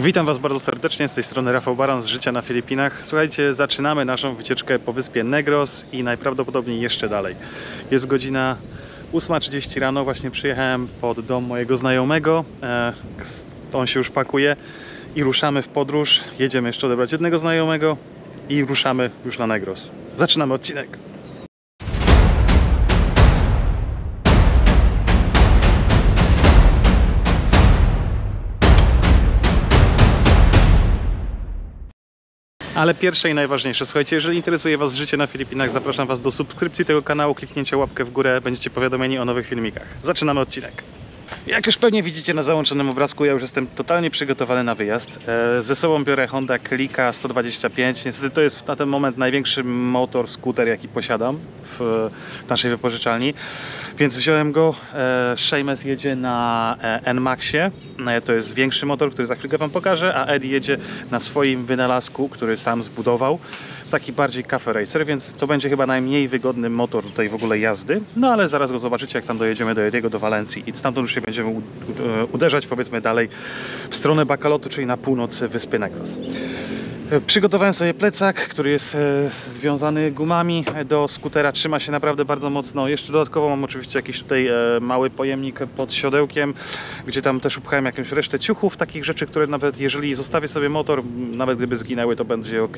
Witam Was bardzo serdecznie, z tej strony Rafał Baran z Życia na Filipinach. Słuchajcie, zaczynamy naszą wycieczkę po wyspie Negros i najprawdopodobniej jeszcze dalej. Jest godzina 8:30 rano, właśnie przyjechałem pod dom mojego znajomego. On się już pakuje i ruszamy w podróż. Jedziemy jeszcze odebrać jednego znajomego i ruszamy już na Negros. Zaczynamy odcinek. Ale pierwsze i najważniejsze, słuchajcie, jeżeli interesuje Was życie na Filipinach, zapraszam Was do subskrypcji tego kanału, kliknięcia łapkę w górę, będziecie powiadomieni o nowych filmikach. Zaczynamy odcinek. Jak już pewnie widzicie na załączonym obrazku, ja już jestem totalnie przygotowany na wyjazd. Ze sobą biorę Honda Clica 125. Niestety to jest na ten moment największy motor, skuter, jaki posiadam w naszej wypożyczalni. Więc wziąłem go. Seamus jedzie na NMAXie. To jest większy motor, który za chwilkę Wam pokażę, a Eddie jedzie na swoim wynalazku, który sam zbudował. Taki bardziej cafe racer, więc to będzie chyba najmniej wygodny motor tutaj w ogóle jazdy. No ale zaraz go zobaczycie, jak tam dojedziemy do Ediego, do Walencji i stamtąd już się będziemy uderzać, powiedzmy, dalej w stronę Bacolod, czyli na północ wyspy Negros. Przygotowałem sobie plecak, który jest związany gumami do skutera, trzyma się naprawdę bardzo mocno. Jeszcze dodatkowo mam oczywiście jakiś tutaj mały pojemnik pod siodełkiem, gdzie tam też upchałem jakąś resztę ciuchów, takich rzeczy, które nawet jeżeli zostawię sobie motor, nawet gdyby zginęły, to będzie ok.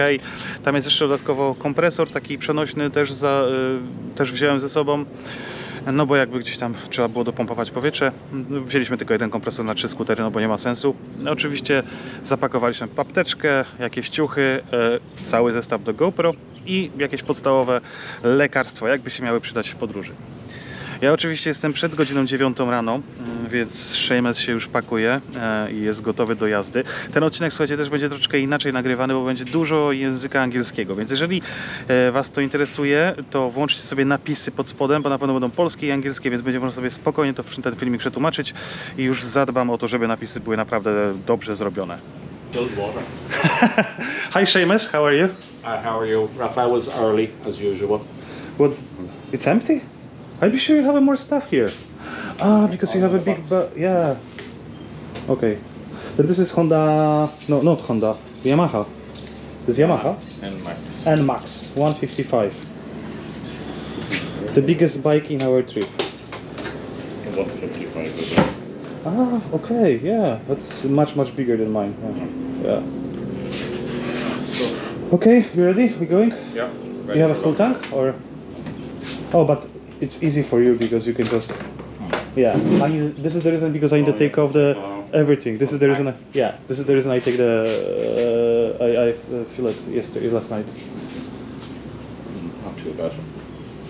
Tam jest jeszcze dodatkowo kompresor taki przenośny, też wziąłem ze sobą. No bo jakby gdzieś tam trzeba było dopompować powietrze. Wzięliśmy tylko jeden kompresor na 3 skutery, no bo nie ma sensu. No, oczywiście zapakowaliśmy apteczkę, jakieś ciuchy, cały zestaw do GoPro i jakieś podstawowe lekarstwa, jakby się miały przydać w podróży. Ja oczywiście jestem przed godziną 9 rano, więc Seamus się już pakuje i jest gotowy do jazdy. Ten odcinek, słuchajcie, też będzie troszeczkę inaczej nagrywany, bo będzie dużo języka angielskiego, więc jeżeli Was to interesuje, to włączcie sobie napisy pod spodem, bo na pewno będą polskie i angielskie, więc będzie można sobie spokojnie ten filmik przetłumaczyć i już zadbam o to, żeby napisy były naprawdę dobrze zrobione. Hi Seamus, how are you? How are you? Rafael was early as usual. It's empty? I'd be sure you have more stuff here. Because you have a big yeah. Okay. But this is Honda, no, not Honda, Yamaha. This is Yamaha? NMAX 155. The biggest bike in our trip. 155 is it? Okay, yeah. That's much bigger than mine. Yeah. Okay, you ready? We going? Yeah. You have a full tank or? Oh, but it's easy for you because you can just, yeah. This is the reason, because I need to take off the everything. This is the reason. This is the reason I take the. I feel it last night. Not too bad.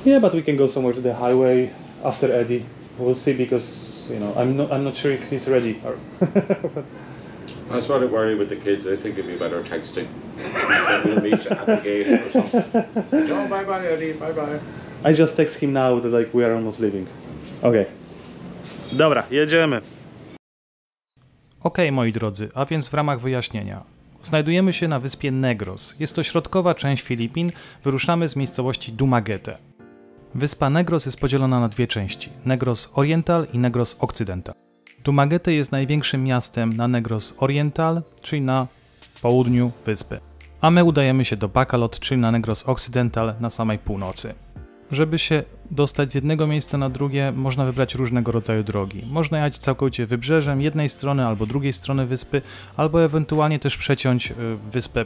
Yeah, but we can go somewhere to the highway after Eddie. We'll see, because I'm not sure if he's ready. I was rather worried with the kids. I think it'd be better texting. We'll meet at the gate or something. Oh, bye bye, Eddie. Bye bye. I just text him now that we are almost leaving. Okay. Dobra, jedziemy. Okej, moi drodzy, a więc w ramach wyjaśnienia. Znajdujemy się na wyspie Negros. Jest to środkowa część Filipin. Wyruszamy z miejscowości Dumaguete. Wyspa Negros jest podzielona na dwie części. Negros Oriental i Negros Occidental. Dumaguete jest największym miastem na Negros Oriental, czyli na południu wyspy. A my udajemy się do Bacolod, czyli na Negros Occidental, na samej północy. Żeby się dostać z jednego miejsca na drugie, można wybrać różnego rodzaju drogi. Można jechać całkowicie wybrzeżem jednej strony albo drugiej strony wyspy, albo ewentualnie też przeciąć wyspę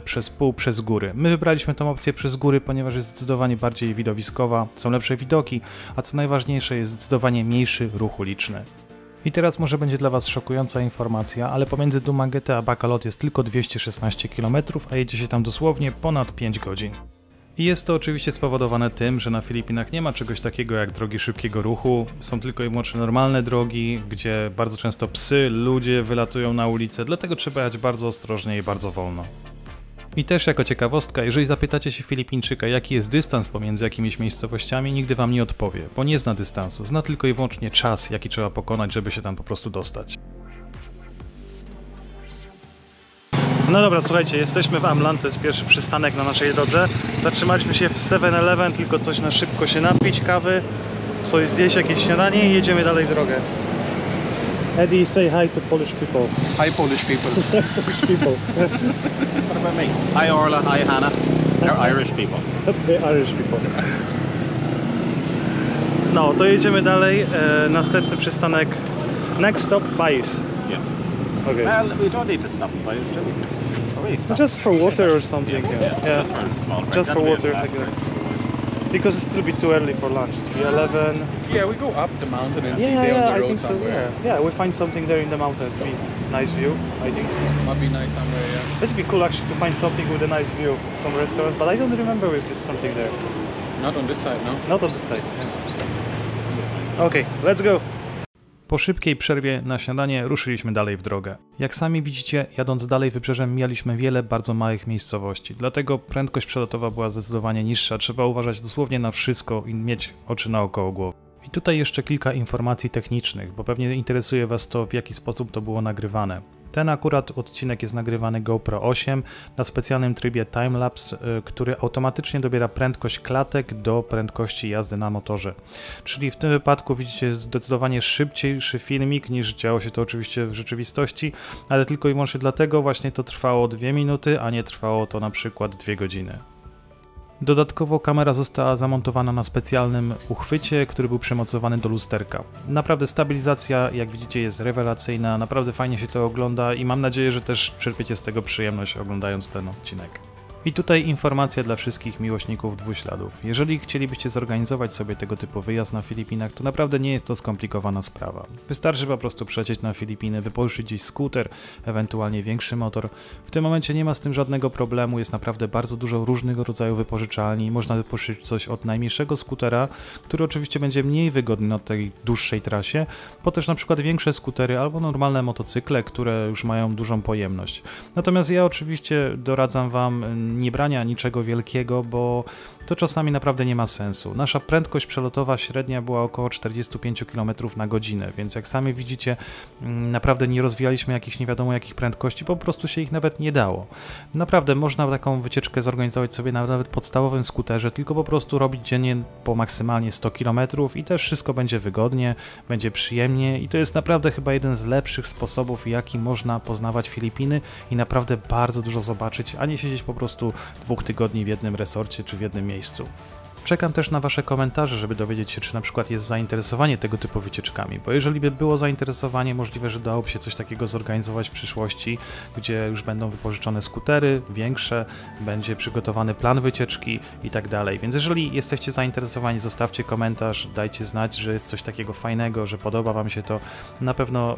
przez góry. My wybraliśmy tą opcję przez góry, ponieważ jest zdecydowanie bardziej widowiskowa, są lepsze widoki, a co najważniejsze, jest zdecydowanie mniejszy ruch uliczny. I teraz może będzie dla Was szokująca informacja, ale pomiędzy Dumaguete a Bacolod jest tylko 216 km, a jedzie się tam dosłownie ponad 5 godzin. I jest to oczywiście spowodowane tym, że na Filipinach nie ma czegoś takiego jak drogi szybkiego ruchu, są tylko i wyłącznie normalne drogi, gdzie bardzo często psy, ludzie wylatują na ulicę, dlatego trzeba jechać bardzo ostrożnie i bardzo wolno. I też jako ciekawostka, jeżeli zapytacie się Filipińczyka, jaki jest dystans pomiędzy jakimiś miejscowościami, nigdy Wam nie odpowie, bo nie zna dystansu, zna tylko i wyłącznie czas, jaki trzeba pokonać, żeby się tam po prostu dostać. No dobra, słuchajcie, jesteśmy w Amlan, to jest pierwszy przystanek na naszej drodze. Zatrzymaliśmy się w 7-Eleven, tylko coś na szybko się napić, kawy, coś zjeść, jakieś śniadanie i jedziemy dalej w drogę. Eddie, say hi to Polish people. Hi, Polish people. Polish people. What about me? Hi, Orla. Hi, Hannah. They're Irish people. The Irish people. No, to jedziemy dalej. Następny przystanek. Next stop, Pais. Yeah. Okay. Well, we don't need to stop and buy this, do we? Oh, we stop. Just for water or something. Yeah. Just for a small break. Just for That'll be water. a fast Like break. because it's still a bit too early for lunch. It's 11. Yeah, we go up the mountain and see Yeah, there yeah, on the I road think so. somewhere. Yeah, we find something there in the mountains. Be nice view, I think. Might be nice somewhere, yeah. It'd be cool actually to find something with a nice view, some restaurants, but I don't remember if there's something there. Not on this side, no? Not on the side. Yeah. Okay, let's go. Po szybkiej przerwie na śniadanie ruszyliśmy dalej w drogę. Jak sami widzicie, jadąc dalej wybrzeżem mijaliśmy wiele bardzo małych miejscowości, dlatego prędkość przelotowa była zdecydowanie niższa, trzeba uważać dosłownie na wszystko i mieć oczy naokoło głowy. I tutaj jeszcze kilka informacji technicznych, bo pewnie interesuje Was to, w jaki sposób to było nagrywane. Ten akurat odcinek jest nagrywany GoPro 8 na specjalnym trybie timelapse, który automatycznie dobiera prędkość klatek do prędkości jazdy na motorze. Czyli w tym wypadku widzicie zdecydowanie szybciejszy filmik niż działo się to oczywiście w rzeczywistości, ale tylko i wyłącznie dlatego właśnie to trwało 2 minuty, a nie trwało to na przykład 2 godziny. Dodatkowo kamera została zamontowana na specjalnym uchwycie, który był przymocowany do lusterka. Naprawdę stabilizacja, jak widzicie, jest rewelacyjna, naprawdę fajnie się to ogląda i mam nadzieję, że też czerpiecie z tego przyjemność oglądając ten odcinek. I tutaj informacja dla wszystkich miłośników dwuśladów. Jeżeli chcielibyście zorganizować sobie tego typu wyjazd na Filipinach, to naprawdę nie jest to skomplikowana sprawa. Wystarczy po prostu przylecieć na Filipiny, wypożyczyć gdzieś skuter, ewentualnie większy motor. W tym momencie nie ma z tym żadnego problemu, jest naprawdę bardzo dużo różnego rodzaju wypożyczalni. Można wypożyczyć coś od najmniejszego skutera, który oczywiście będzie mniej wygodny na tej dłuższej trasie, po też na przykład większe skutery albo normalne motocykle, które już mają dużą pojemność. Natomiast ja oczywiście doradzam Wam nie brania niczego wielkiego, bo to czasami naprawdę nie ma sensu. Nasza prędkość przelotowa średnia była około 45 km na godzinę, więc jak sami widzicie, naprawdę nie rozwijaliśmy jakichś nie wiadomo jakich prędkości, po prostu się ich nawet nie dało. Naprawdę można taką wycieczkę zorganizować sobie na nawet podstawowym skuterze, tylko po prostu robić dziennie po maksymalnie 100 km i też wszystko będzie wygodnie, będzie przyjemnie i to jest naprawdę chyba jeden z lepszych sposobów, jaki można poznawać Filipiny i naprawdę bardzo dużo zobaczyć, a nie siedzieć po prostu 2 tygodni w jednym resorcie czy w jednym miejscu. Czekam też na Wasze komentarze, żeby dowiedzieć się, czy na przykład jest zainteresowanie tego typu wycieczkami, bo jeżeli by było zainteresowanie, możliwe, że dałoby się coś takiego zorganizować w przyszłości, gdzie już będą wypożyczone skutery, większe, będzie przygotowany plan wycieczki i tak dalej. Więc jeżeli jesteście zainteresowani, zostawcie komentarz, dajcie znać, że jest coś takiego fajnego, że podoba Wam się to. Na pewno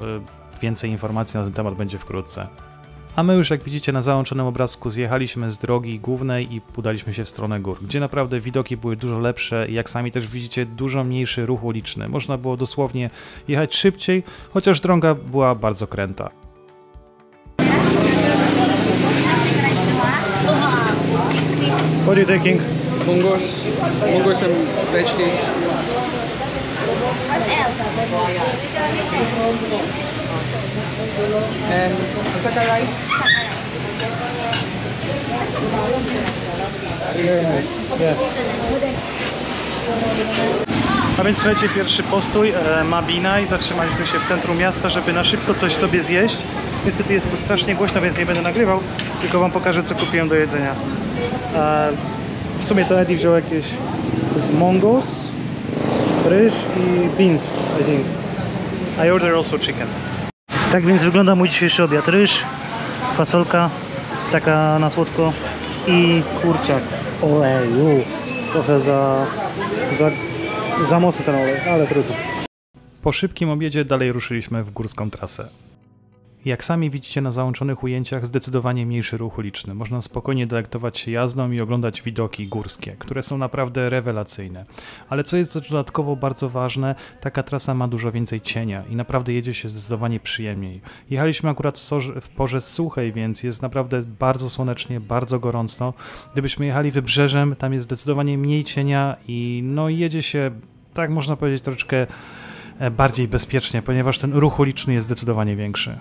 więcej informacji na ten temat będzie wkrótce. A my już, jak widzicie na załączonym obrazku, zjechaliśmy z drogi głównej i udaliśmy się w stronę gór, gdzie naprawdę widoki były dużo lepsze i jak sami też widzicie, dużo mniejszy ruch uliczny. Można było dosłownie jechać szybciej, chociaż droga była bardzo kręta. What are you taking? Mungos and veggies. And Osaka rice. A więc słuchajcie, pierwszy postój Mabina i zatrzymaliśmy się w centrum miasta, żeby na szybko coś sobie zjeść. Niestety jest tu strasznie głośno, więc nie będę nagrywał, tylko Wam pokażę, co kupiłem do jedzenia. W sumie to Eddie wziął jakieś mongos, ryż i beans, I think. I order also chicken. Tak więc wygląda mój dzisiejszy obiad. Ryż, fasolka, taka na słodko i kurczak. Oleju. Trochę za mocny ten olej, ale trudno. Po szybkim obiedzie dalej ruszyliśmy w górską trasę. Jak sami widzicie na załączonych ujęciach, zdecydowanie mniejszy ruch uliczny. Można spokojnie delektować się jazdą i oglądać widoki górskie, które są naprawdę rewelacyjne. Ale co jest dodatkowo bardzo ważne, taka trasa ma dużo więcej cienia i naprawdę jedzie się zdecydowanie przyjemniej. Jechaliśmy akurat w porze suchej, więc jest naprawdę bardzo słonecznie, bardzo gorąco. Gdybyśmy jechali wybrzeżem, tam jest zdecydowanie mniej cienia i no jedzie się, tak można powiedzieć, troszeczkę bardziej bezpiecznie, ponieważ ten ruch uliczny jest zdecydowanie większy.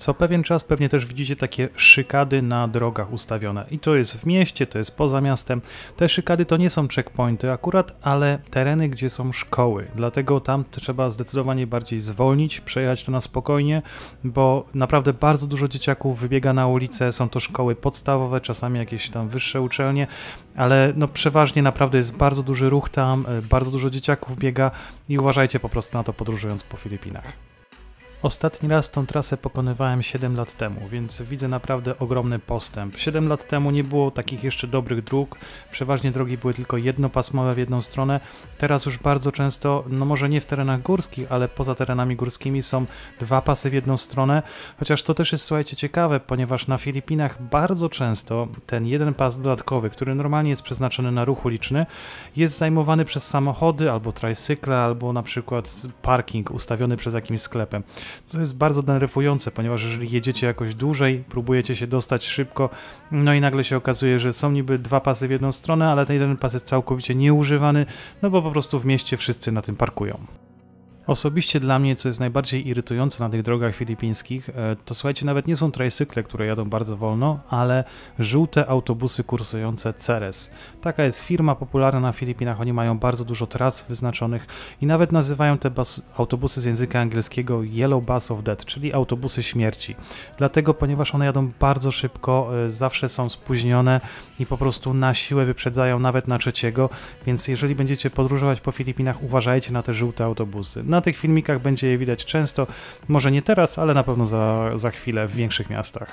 Co pewien czas pewnie też widzicie takie szykady na drogach ustawione. I to jest w mieście, to jest poza miastem. Te szykady to nie są checkpointy akurat, ale tereny, gdzie są szkoły. Dlatego tam trzeba zdecydowanie bardziej zwolnić, przejechać to na spokojnie, bo naprawdę bardzo dużo dzieciaków wybiega na ulicę. Są to szkoły podstawowe, czasami jakieś tam wyższe uczelnie, ale no przeważnie naprawdę jest bardzo duży ruch tam, bardzo dużo dzieciaków biega i uważajcie po prostu na to, podróżując po Filipinach. Ostatni raz tą trasę pokonywałem 7 lat temu, więc widzę naprawdę ogromny postęp. 7 lat temu nie było takich jeszcze dobrych dróg, przeważnie drogi były tylko jednopasmowe w jedną stronę. Teraz już bardzo często, no może nie w terenach górskich, ale poza terenami górskimi są 2 pasy w jedną stronę, chociaż to też jest, słuchajcie, ciekawe, ponieważ na Filipinach bardzo często ten jeden pas dodatkowy, który normalnie jest przeznaczony na ruch uliczny, jest zajmowany przez samochody albo tricykle, albo na przykład parking ustawiony przed jakimś sklepem. Co jest bardzo denerwujące, ponieważ jeżeli jedziecie jakoś dłużej, próbujecie się dostać szybko, no i nagle się okazuje, że są niby 2 pasy w jedną stronę, ale ten jeden pas jest całkowicie nieużywany, no bo po prostu w mieście wszyscy na tym parkują. Osobiście dla mnie, co jest najbardziej irytujące na tych drogach filipińskich, to słuchajcie, nawet nie są tricykle, które jadą bardzo wolno, ale żółte autobusy kursujące Ceres. Taka jest firma popularna na Filipinach, oni mają bardzo dużo tras wyznaczonych i nawet nazywają te autobusy z języka angielskiego Yellow Bus of Death, czyli autobusy śmierci. Dlatego, ponieważ one jadą bardzo szybko, zawsze są spóźnione i po prostu na siłę wyprzedzają nawet na trzeciego, więc jeżeli będziecie podróżować po Filipinach, uważajcie na te żółte autobusy. Na tych filmikach będzie je widać często, może nie teraz, ale na pewno za chwilę w większych miastach.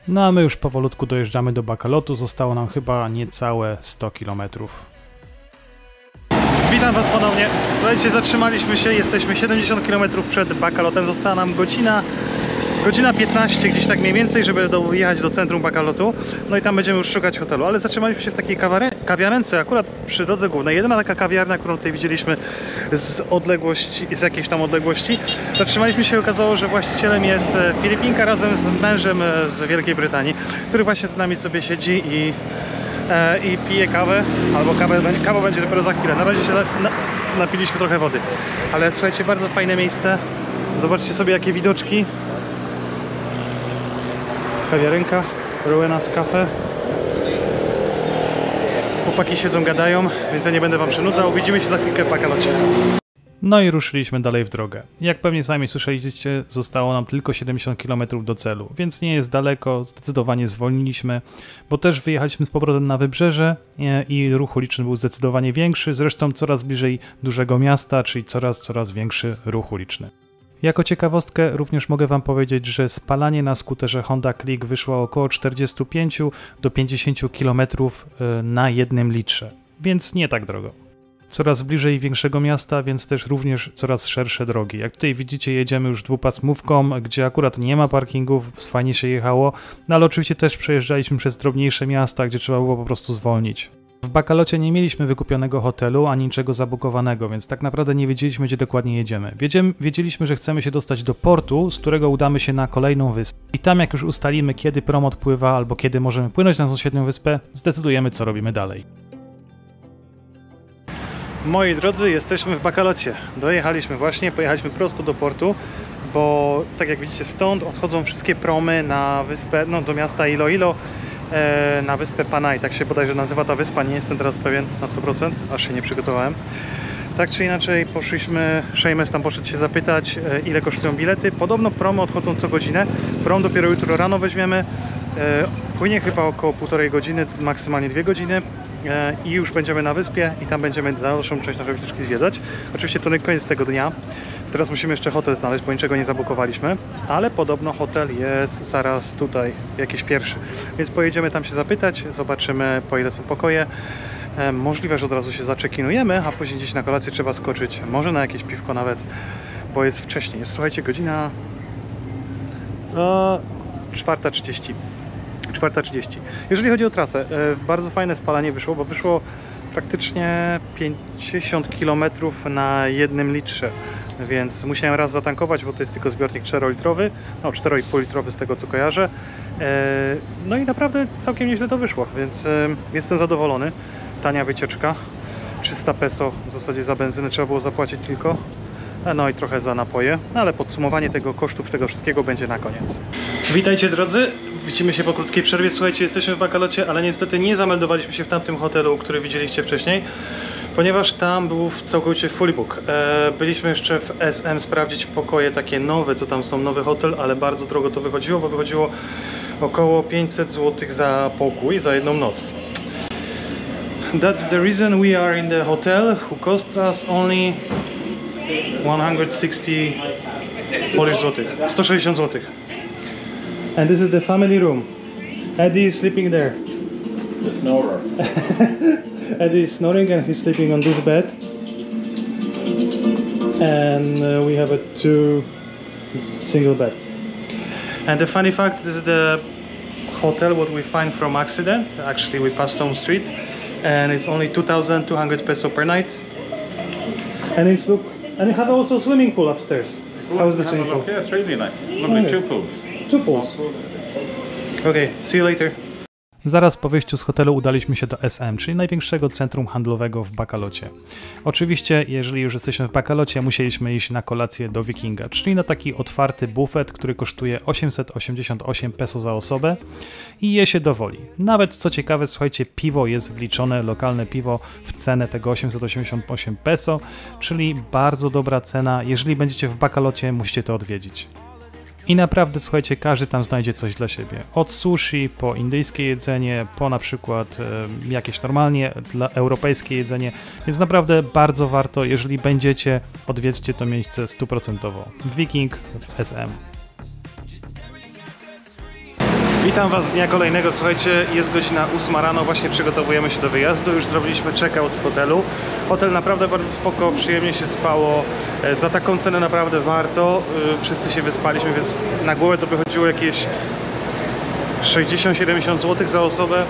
No a my już powolutku dojeżdżamy do Bacolatu, zostało nam chyba niecałe 100 km. Witam Was ponownie. Słuchajcie, zatrzymaliśmy się, jesteśmy 70 km przed Bacalotem, została nam godzina 15 gdzieś tak mniej więcej, żeby dojechać do centrum Bacalotu. No i tam będziemy już szukać hotelu, ale zatrzymaliśmy się w takiej kawiarence, akurat przy drodze głównej. Jedyna taka kawiarnia, którą tutaj widzieliśmy z jakiejś tam odległości. Zatrzymaliśmy się i okazało, że właścicielem jest Filipinka razem z mężem z Wielkiej Brytanii, który właśnie z nami sobie siedzi i pije kawę, albo kawa będzie dopiero za chwilę. Na razie się napiliśmy trochę wody, ale słuchajcie, bardzo fajne miejsce. Zobaczcie sobie, jakie widoczki. Kawiarenka, Ruenas Cafe. Chłopaki siedzą, gadają, więc ja nie będę Wam przynudzał. Widzimy się za chwilkę w Bacalocie. No i ruszyliśmy dalej w drogę. Jak pewnie sami słyszeliście, zostało nam tylko 70 km do celu, więc nie jest daleko, zdecydowanie zwolniliśmy, bo też wyjechaliśmy z powrotem na wybrzeże i ruch uliczny był zdecydowanie większy, zresztą coraz bliżej dużego miasta, czyli coraz większy ruch uliczny. Jako ciekawostkę również mogę Wam powiedzieć, że spalanie na skuterze Honda Click wyszło około 45 do 50 km na 1 litrze, więc nie tak drogo. Coraz bliżej większego miasta, więc też również coraz szersze drogi. Jak tutaj widzicie, jedziemy już dwupasmówką, gdzie akurat nie ma parkingów, fajnie się jechało, no ale oczywiście też przejeżdżaliśmy przez drobniejsze miasta, gdzie trzeba było po prostu zwolnić. W Bacalocie nie mieliśmy wykupionego hotelu, ani niczego zabukowanego, więc tak naprawdę nie wiedzieliśmy, gdzie dokładnie jedziemy. Wiedzieliśmy, że chcemy się dostać do portu, z którego udamy się na kolejną wyspę. I tam jak już ustalimy, kiedy prom odpływa, albo kiedy możemy płynąć na sąsiednią wyspę, zdecydujemy, co robimy dalej. Moi drodzy, jesteśmy w Bacalocie. Dojechaliśmy właśnie, pojechaliśmy prosto do portu, bo tak jak widzicie, stąd odchodzą wszystkie promy na wyspę, no do miasta Iloilo, na wyspę Panay, tak się bodajże nazywa ta wyspa, nie jestem teraz pewien na 100%, aż się nie przygotowałem. Tak czy inaczej poszliśmy, Seamus tam poszedł się zapytać, ile kosztują bilety. Podobno promy odchodzą co godzinę, prom dopiero jutro rano weźmiemy, płynie chyba około 1,5 godziny, maksymalnie 2 godziny i już będziemy na wyspie i tam będziemy dalszą część naszej wycieczki zwiedzać. Oczywiście to nie koniec tego dnia, teraz musimy jeszcze hotel znaleźć, bo niczego nie zabukowaliśmy, ale podobno hotel jest zaraz tutaj, jakiś pierwszy, więc pojedziemy tam się zapytać, zobaczymy, po ile są pokoje. Możliwe, że od razu się zaczekinujemy, a później gdzieś na kolację trzeba skoczyć, może na jakieś piwko nawet, bo jest wcześniej. Jest, słuchajcie, godzina 4:30. 4:30. Jeżeli chodzi o trasę, bardzo fajne spalanie wyszło, bo wyszło praktycznie 50 km na 1 litrze, więc musiałem raz zatankować, bo to jest tylko zbiornik 4-litrowy, no 4,5 litrowy z tego co kojarzę. No i naprawdę całkiem nieźle to wyszło, więc jestem zadowolony. Tania wycieczka, 300 peso w zasadzie za benzynę trzeba było zapłacić tylko. no i trochę za napoje, ale podsumowanie tego kosztów tego wszystkiego będzie na koniec. Witajcie drodzy, widzimy się po krótkiej przerwie. Słuchajcie, jesteśmy w Baccalocie, ale niestety nie zameldowaliśmy się w tamtym hotelu, który widzieliście wcześniej, ponieważ tam był całkowicie fully book. Byliśmy jeszcze w SM sprawdzić pokoje takie nowe, co tam są, nowy hotel, ale bardzo drogo to wychodziło, bo wychodziło około 500 zł za pokój, za jedną noc. That's the reason we are in the hotel, who cost us only 160 Polish złotych, 160 zł. And this is the family room. Eddie is sleeping there. The snorer. Eddie is snoring and he's sleeping on this bed. And we have two single beds. And the funny fact, this is the hotel what we find from accident. Actually, we passed some street, and it's only 2,200 peso per night. And it's look, and you have also swimming pool upstairs. How is the swimming pool? Yeah, it's really nice. Lovely, Okay. 2 pools. Two pools. Okay, see you later. Zaraz po wyjściu z hotelu udaliśmy się do SM, czyli największego centrum handlowego w Baccalocie. Oczywiście, jeżeli już jesteśmy w Baccalocie, musieliśmy iść na kolację do Wikinga, czyli na taki otwarty bufet, który kosztuje 888 peso za osobę i je się do woli. Nawet co ciekawe, słuchajcie, piwo jest wliczone, lokalne piwo w cenę tego 888 peso, czyli bardzo dobra cena. Jeżeli będziecie w Baccalocie, musicie to odwiedzić. I naprawdę, słuchajcie, każdy tam znajdzie coś dla siebie. Od sushi, po indyjskie jedzenie, po na przykład jakieś normalnie dla europejskie jedzenie. Więc naprawdę bardzo warto, jeżeli będziecie, odwiedźcie to miejsce 100%. Wiking w SM. Witam Was dnia kolejnego. Słuchajcie, jest godzina 8 rano, właśnie przygotowujemy się do wyjazdu. Już zrobiliśmy check-out z hotelu. Hotel naprawdę bardzo spoko, przyjemnie się spało. Za taką cenę naprawdę warto. Wszyscy się wyspaliśmy, więc na głowę to wychodziło jakieś 60-70 zł za osobę.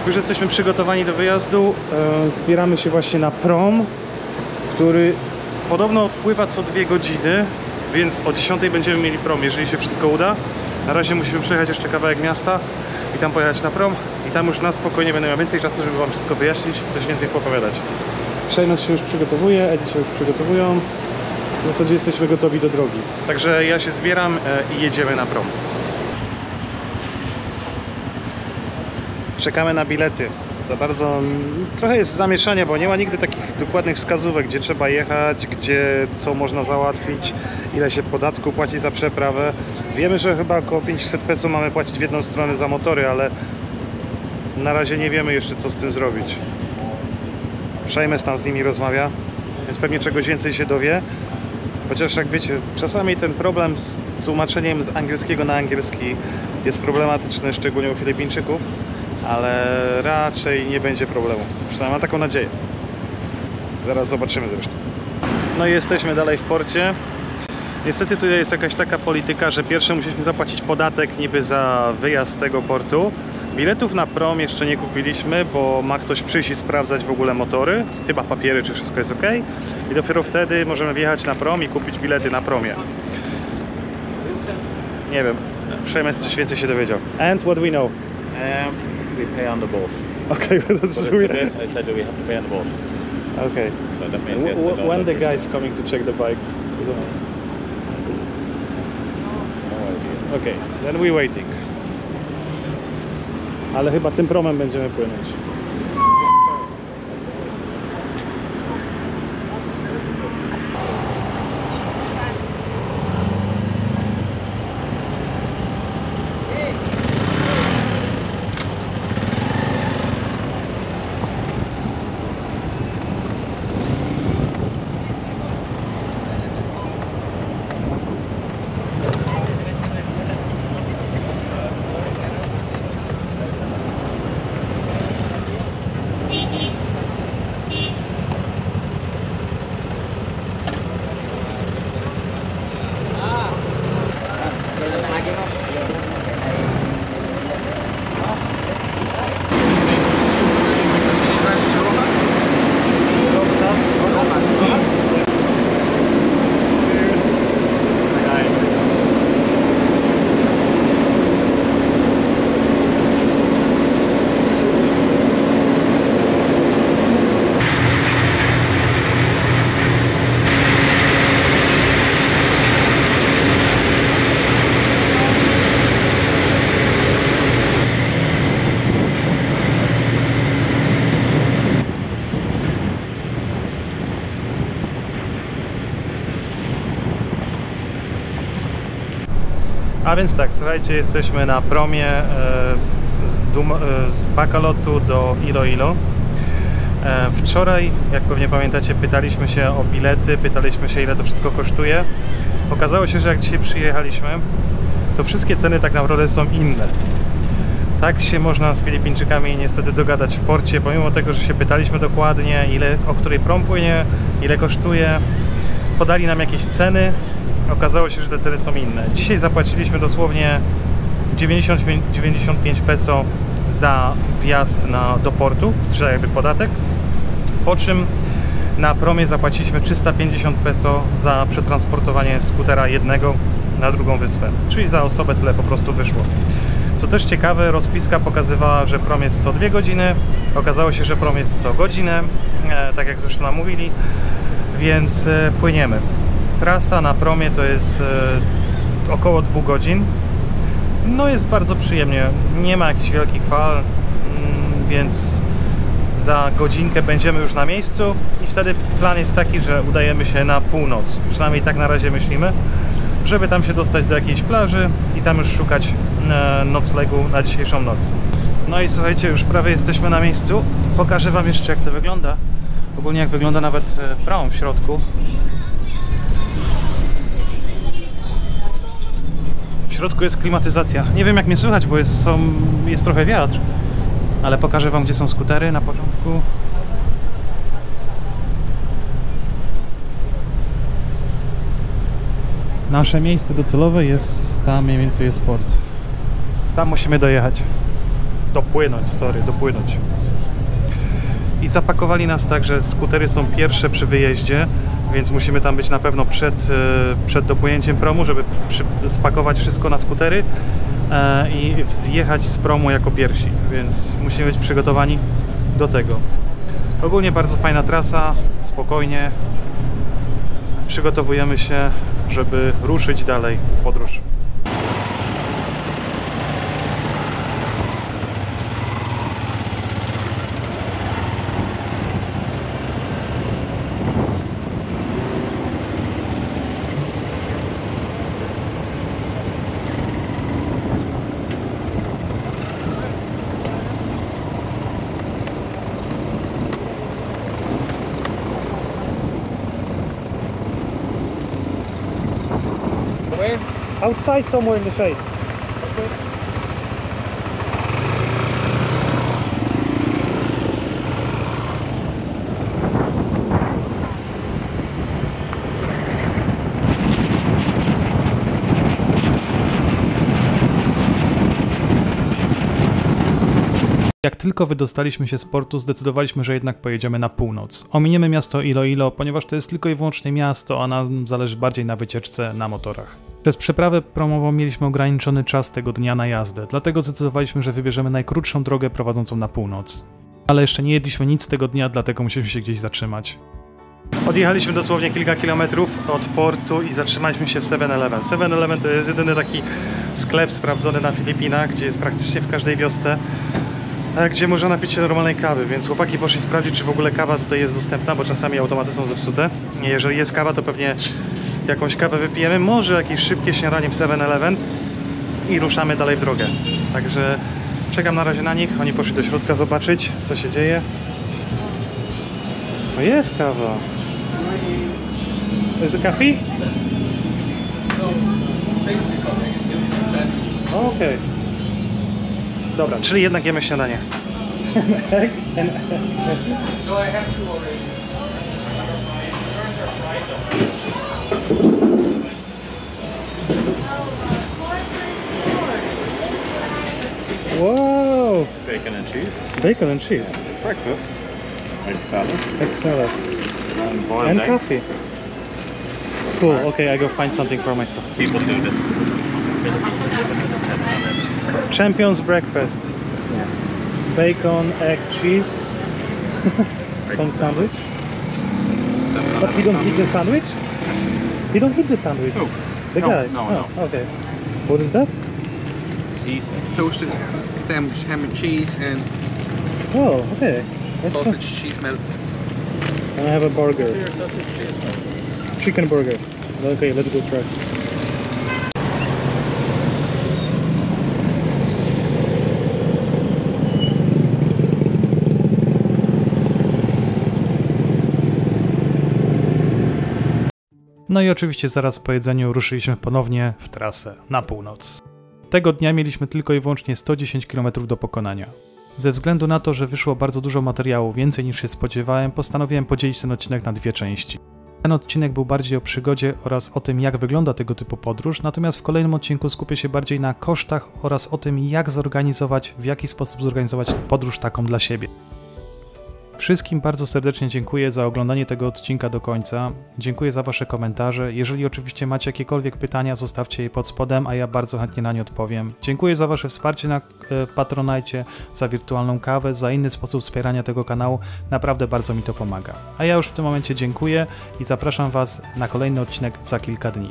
Już jesteśmy przygotowani do wyjazdu. Zbieramy się właśnie na prom, który podobno odpływa co 2 godziny, więc o 10 będziemy mieli prom, jeżeli się wszystko uda. Na razie musimy przejechać jeszcze kawałek miasta i tam pojechać na prom i tam już na spokojnie będę miał więcej czasu, żeby Wam wszystko wyjaśnić, coś więcej popowiadać. Przejmę się już przygotowuje, Edzi się już przygotowują. W zasadzie jesteśmy gotowi do drogi. Także ja się zbieram i jedziemy na prom. Czekamy na bilety. Za bardzo trochę jest zamieszanie, bo nie ma nigdy takich dokładnych wskazówek, gdzie trzeba jechać, gdzie co można załatwić, ile się podatku płaci za przeprawę. Wiemy, że chyba około 500 peso mamy płacić w jedną stronę za motory, ale na razie nie wiemy jeszcze, co z tym zrobić. Przejmę tam z nimi rozmawia, więc pewnie czegoś więcej się dowie. Chociaż jak wiecie, czasami ten problem z tłumaczeniem z angielskiego na angielski jest problematyczny, szczególnie u Filipińczyków, ale raczej nie będzie problemu. Przynajmniej mam taką nadzieję. Zaraz zobaczymy zresztą. No i jesteśmy dalej w porcie. Niestety tutaj jest jakaś taka polityka, że pierwsze musieliśmy zapłacić podatek niby za wyjazd z tego portu. Biletów na prom jeszcze nie kupiliśmy, bo ma ktoś przyjść i sprawdzać w ogóle motory, chyba papiery, czy wszystko jest ok. I dopiero wtedy możemy wjechać na prom i kupić bilety na promie. Nie wiem, Przemek coś więcej się dowiedział. And what we know? We pay on the boat. Okay, but But that's it's a weird. bit, I said that we have to pay on the boat. Okay. So that means yes, I don't When the understand. guy is coming to check the bikes? We don't know. No idea. Okay, then we waiting. Ale chyba tym promem będziemy płynąć. A więc tak, słuchajcie, jesteśmy na promie z Bacoloddu do Iloilo. Wczoraj, jak pewnie pamiętacie, pytaliśmy się o bilety, pytaliśmy się, ile to wszystko kosztuje. Okazało się, że jak dzisiaj przyjechaliśmy, to wszystkie ceny tak naprawdę są inne. Tak się można z Filipińczykami niestety dogadać w porcie, pomimo tego, że się pytaliśmy dokładnie, o której prom płynie, ile kosztuje. Podali nam jakieś ceny, okazało się, że te ceny są inne. Dzisiaj zapłaciliśmy dosłownie 95 peso za wjazd do portu, czyli jakby podatek, po czym na promie zapłaciliśmy 350 peso za przetransportowanie skutera jednego na drugą wyspę, czyli za osobę tyle po prostu wyszło. Co też ciekawe, rozpiska pokazywała, że prom jest co 2 godziny, okazało się, że prom jest co godzinę, tak jak zresztą nam mówili, więc płyniemy. Trasa na promie to jest około 2 godzin. No jest bardzo przyjemnie, nie ma jakichś wielkich fal, więc za godzinkę będziemy już na miejscu i wtedy plan jest taki, że udajemy się na północ, przynajmniej tak na razie myślimy, żeby tam się dostać do jakiejś plaży i tam już szukać noclegu na dzisiejszą noc. No i słuchajcie, już prawie jesteśmy na miejscu, pokażę wam jeszcze, jak to wygląda, ogólnie jak wygląda nawet prom w środku. W środku jest klimatyzacja. Nie wiem, jak mnie słychać, bo jest trochę wiatr. Ale pokażę wam, gdzie są skutery na początku. Nasze miejsce docelowe jest tam, mniej więcej jest port. Tam musimy dojechać. Dopłynąć. I zapakowali nas tak, że skutery są pierwsze przy wyjeździe, więc musimy tam być na pewno przed dopłynięciem promu, żeby spakować wszystko na skutery i zjechać z promu jako pierwsi, więc musimy być przygotowani do tego. Ogólnie bardzo fajna trasa, spokojnie przygotowujemy się, żeby ruszyć dalej w podróż. Outside somewhere in the shade. Jak tylko wydostaliśmy się z portu, zdecydowaliśmy, że jednak pojedziemy na północ. Ominiemy miasto Iloilo, ponieważ to jest tylko i wyłącznie miasto, a nam zależy bardziej na wycieczce na motorach. Przez przeprawę promową mieliśmy ograniczony czas tego dnia na jazdę, dlatego zdecydowaliśmy, że wybierzemy najkrótszą drogę prowadzącą na północ. Ale jeszcze nie jedliśmy nic tego dnia, dlatego musieliśmy się gdzieś zatrzymać. Odjechaliśmy dosłownie kilka kilometrów od portu i zatrzymaliśmy się w 7-Eleven. 7-Eleven to jest jedyny taki sklep sprawdzony na Filipinach, gdzie jest praktycznie w każdej wiosce, gdzie można napić się normalnej kawy, więc chłopaki poszli sprawdzić, czy w ogóle kawa tutaj jest dostępna, bo czasami automaty są zepsute. Jeżeli jest kawa, to pewnie jakąś kawę wypijemy, może jakieś szybkie śniadanie w 7-Eleven i ruszamy dalej w drogę. Także czekam na razie na nich, oni poszli do środka zobaczyć, co się dzieje. No jest kawa. Is it coffee? Okej. Dobra, czyli jednak jemy śniadanie. Wow! Bacon and cheese. Bacon and cheese. Breakfast. Egg salad. Egg salad. And boiled And eggs. coffee. Cool, okay, I go find something for myself. People do this. Champions breakfast. Bacon, egg, cheese. Some sandwich. But he don't eat the sandwich? He don't eat the sandwich. Who? The No, guy? no, Oh, no. okay. What is that? Toasted sandwich, ham and cheese, and Oh, okay. That's sausage cheese melt. And I have a burger. Chicken burger. Okay, let's go try. No i oczywiście zaraz po jedzeniu ruszyliśmy ponownie w trasę na północ. Tego dnia mieliśmy tylko i wyłącznie 110 km do pokonania. Ze względu na to, że wyszło bardzo dużo materiału, więcej niż się spodziewałem, postanowiłem podzielić ten odcinek na dwie części. Ten odcinek był bardziej o przygodzie oraz o tym, jak wygląda tego typu podróż, natomiast w kolejnym odcinku skupię się bardziej na kosztach oraz o tym, jak zorganizować, w jaki sposób zorganizować podróż taką dla siebie. Wszystkim bardzo serdecznie dziękuję za oglądanie tego odcinka do końca. Dziękuję za Wasze komentarze. Jeżeli oczywiście macie jakiekolwiek pytania, zostawcie je pod spodem, a ja bardzo chętnie na nie odpowiem. Dziękuję za Wasze wsparcie na Patronite, za wirtualną kawę, za inny sposób wspierania tego kanału. Naprawdę bardzo mi to pomaga. A ja już w tym momencie dziękuję i zapraszam Was na kolejny odcinek za kilka dni.